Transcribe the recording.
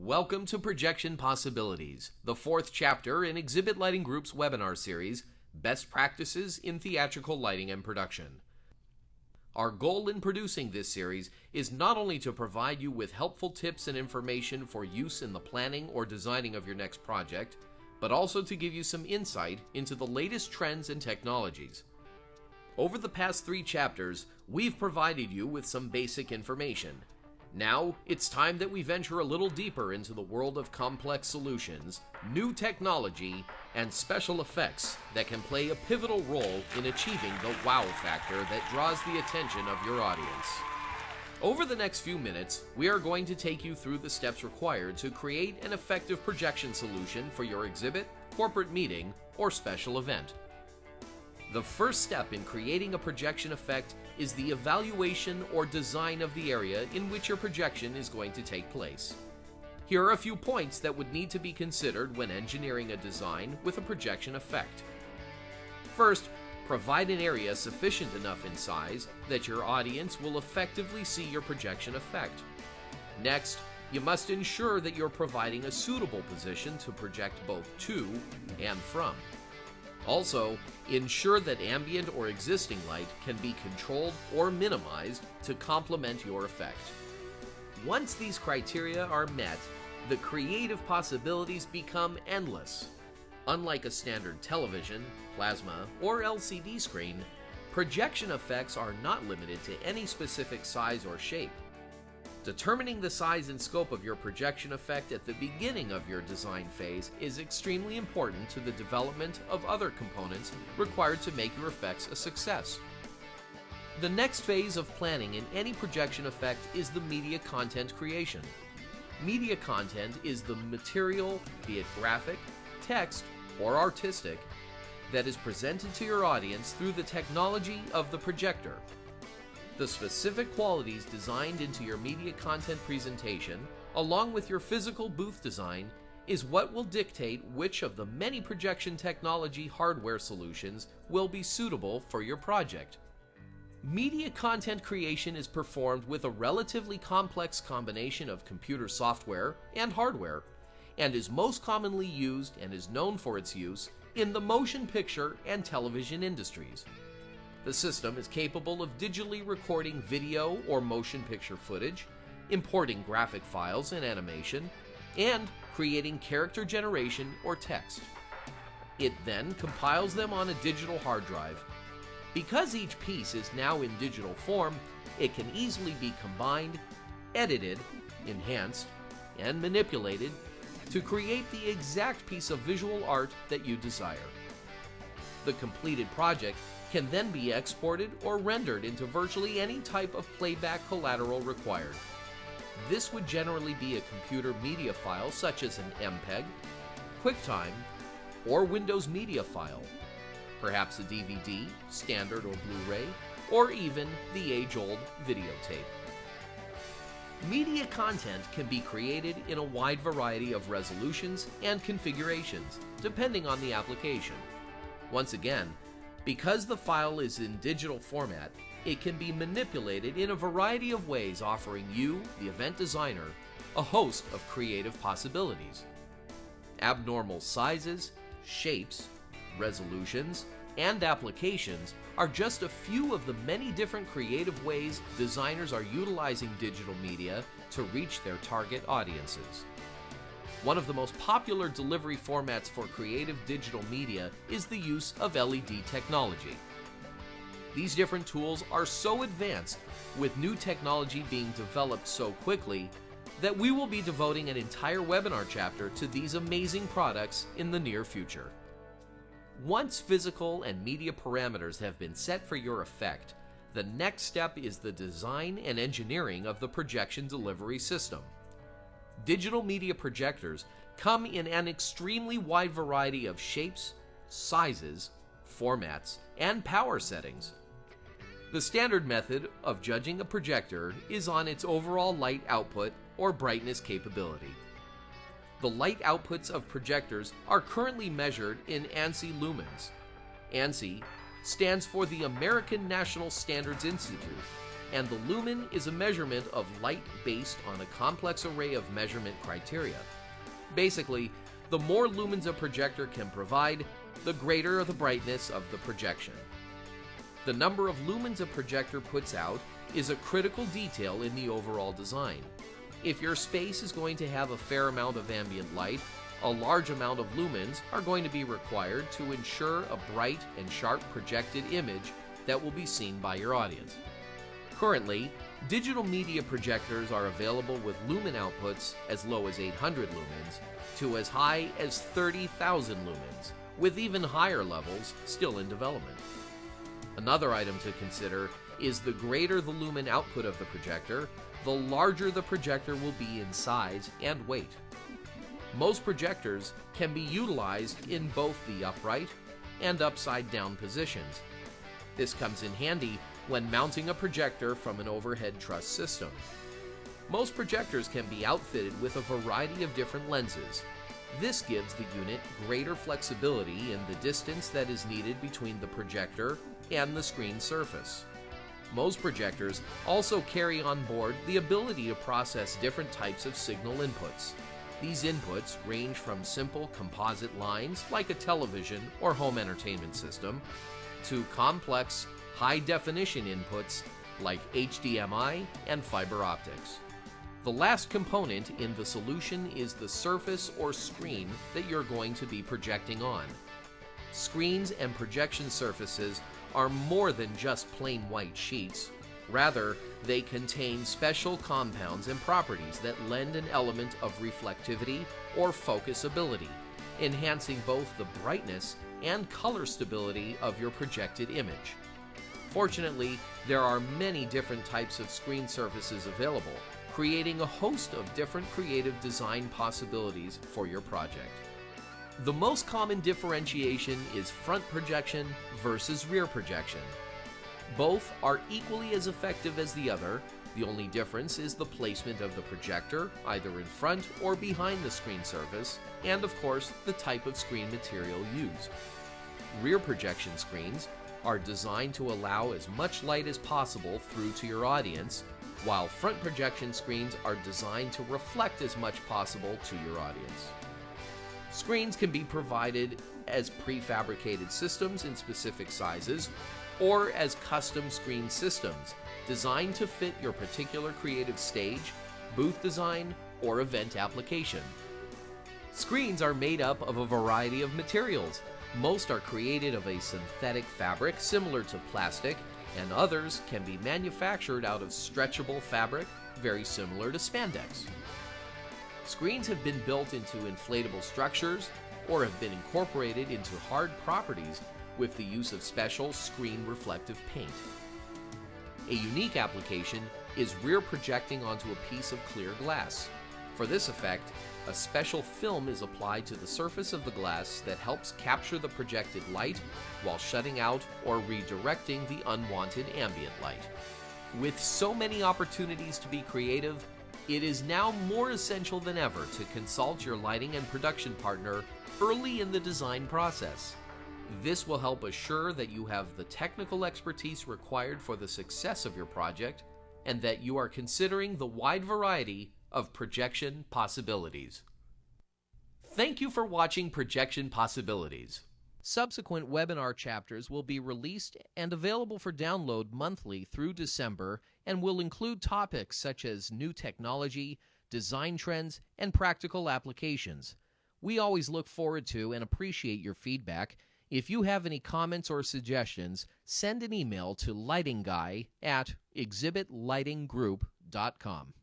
Welcome to Projection Possibilities, the fourth chapter in Exhibit Lighting Group's webinar series, Best Practices in Theatrical Lighting and Production. Our goal in producing this series is not only to provide you with helpful tips and information for use in the planning or designing of your next project, but also to give you some insight into the latest trends and technologies. Over the past 3 chapters, we've provided you with some basic information. Now, it's time that we venture a little deeper into the world of complex solutions, new technology, and special effects that can play a pivotal role in achieving the wow factor that draws the attention of your audience. Over the next few minutes, we are going to take you through the steps required to create an effective projection solution for your exhibit, corporate meeting, or special event. The first step in creating a projection effect is the evaluation or design of the area in which your projection is going to take place. Here are a few points that would need to be considered when engineering a design with a projection effect. First, provide an area sufficient enough in size that your audience will effectively see your projection effect. Next, you must ensure that you're providing a suitable position to project both to and from. Also, ensure that ambient or existing light can be controlled or minimized to complement your effect. Once these criteria are met, the creative possibilities become endless. Unlike a standard television, plasma, or LCD screen, projection effects are not limited to any specific size or shape. Determining the size and scope of your projection effect at the beginning of your design phase is extremely important to the development of other components required to make your effects a success. The next phase of planning in any projection effect is the media content creation. Media content is the material, be it graphic, text, or artistic, that is presented to your audience through the technology of the projector. The specific qualities designed into your media content presentation, along with your physical booth design, is what will dictate which of the many projection technology hardware solutions will be suitable for your project. Media content creation is performed with a relatively complex combination of computer software and hardware, and is most commonly used and is known for its use in the motion picture and television industries. The system is capable of digitally recording video or motion picture footage, importing graphic files and animation, and creating character generation or text. It then compiles them on a digital hard drive. Because each piece is now in digital form, it can easily be combined, edited, enhanced, and manipulated to create the exact piece of visual art that you desire. The completed project can then be exported or rendered into virtually any type of playback collateral required. This would generally be a computer media file such as an MPEG, QuickTime, or Windows media file, perhaps a DVD, standard or Blu-ray, or even the age-old videotape. Media content can be created in a wide variety of resolutions and configurations, depending on the application. Once again, because the file is in digital format, it can be manipulated in a variety of ways, offering you, the event designer, a host of creative possibilities. Abnormal sizes, shapes, resolutions, and applications are just a few of the many different creative ways designers are utilizing digital media to reach their target audiences. One of the most popular delivery formats for creative digital media is the use of LED technology. These different tools are so advanced, with new technology being developed so quickly, that we will be devoting an entire webinar chapter to these amazing products in the near future. Once physical and media parameters have been set for your effect, the next step is the design and engineering of the projection delivery system. Digital media projectors come in an extremely wide variety of shapes, sizes, formats, and power settings. The standard method of judging a projector is on its overall light output or brightness capability. The light outputs of projectors are currently measured in ANSI lumens. ANSI stands for the American National Standards Institute, and the lumen is a measurement of light based on a complex array of measurement criteria. Basically, the more lumens a projector can provide, the greater the brightness of the projection. The number of lumens a projector puts out is a critical detail in the overall design. If your space is going to have a fair amount of ambient light, a large amount of lumens are going to be required to ensure a bright and sharp projected image that will be seen by your audience. Currently, digital media projectors are available with lumen outputs as low as 800 lumens to as high as 30,000 lumens, with even higher levels still in development. Another item to consider is the greater the lumen output of the projector, the larger the projector will be in size and weight. Most projectors can be utilized in both the upright and upside down positions. This comes in handy when mounting a projector from an overhead truss system. Most projectors can be outfitted with a variety of different lenses. This gives the unit greater flexibility in the distance that is needed between the projector and the screen surface. Most projectors also carry on board the ability to process different types of signal inputs. These inputs range from simple composite lines like a television or home entertainment system to complex high-definition inputs like HDMI and fiber optics. The last component in the solution is the surface or screen that you're going to be projecting on. Screens and projection surfaces are more than just plain white sheets. Rather, they contain special compounds and properties that lend an element of reflectivity or focusability, enhancing both the brightness and color stability of your projected image. Fortunately, there are many different types of screen surfaces available, creating a host of different creative design possibilities for your project. The most common differentiation is front projection versus rear projection. Both are equally as effective as the other. The only difference is the placement of the projector, either in front or behind the screen surface, and of course, the type of screen material used. Rear projection screens are designed to allow as much light as possible through to your audience, while front projection screens are designed to reflect as much possible to your audience. Screens can be provided as prefabricated systems in specific sizes or as custom screen systems designed to fit your particular creative stage, booth design, or event application. Screens are made up of a variety of materials. Most are created of a synthetic fabric similar to plastic, and others can be manufactured out of stretchable fabric very similar to spandex. Screens have been built into inflatable structures or have been incorporated into hard properties with the use of special screen reflective paint. A unique application is rear projecting onto a piece of clear glass. For this effect, a special film is applied to the surface of the glass that helps capture the projected light while shutting out or redirecting the unwanted ambient light. With so many opportunities to be creative, it is now more essential than ever to consult your lighting and production partner early in the design process. This will help assure that you have the technical expertise required for the success of your project and that you are considering the wide variety of projection possibilities. Thank you for watching Projection Possibilities. Subsequent webinar chapters will be released and available for download monthly through December and will include topics such as new technology, design trends, and practical applications. We always look forward to and appreciate your feedback. If you have any comments or suggestions, send an email to lightingguy@exhibitlightinggroup.com.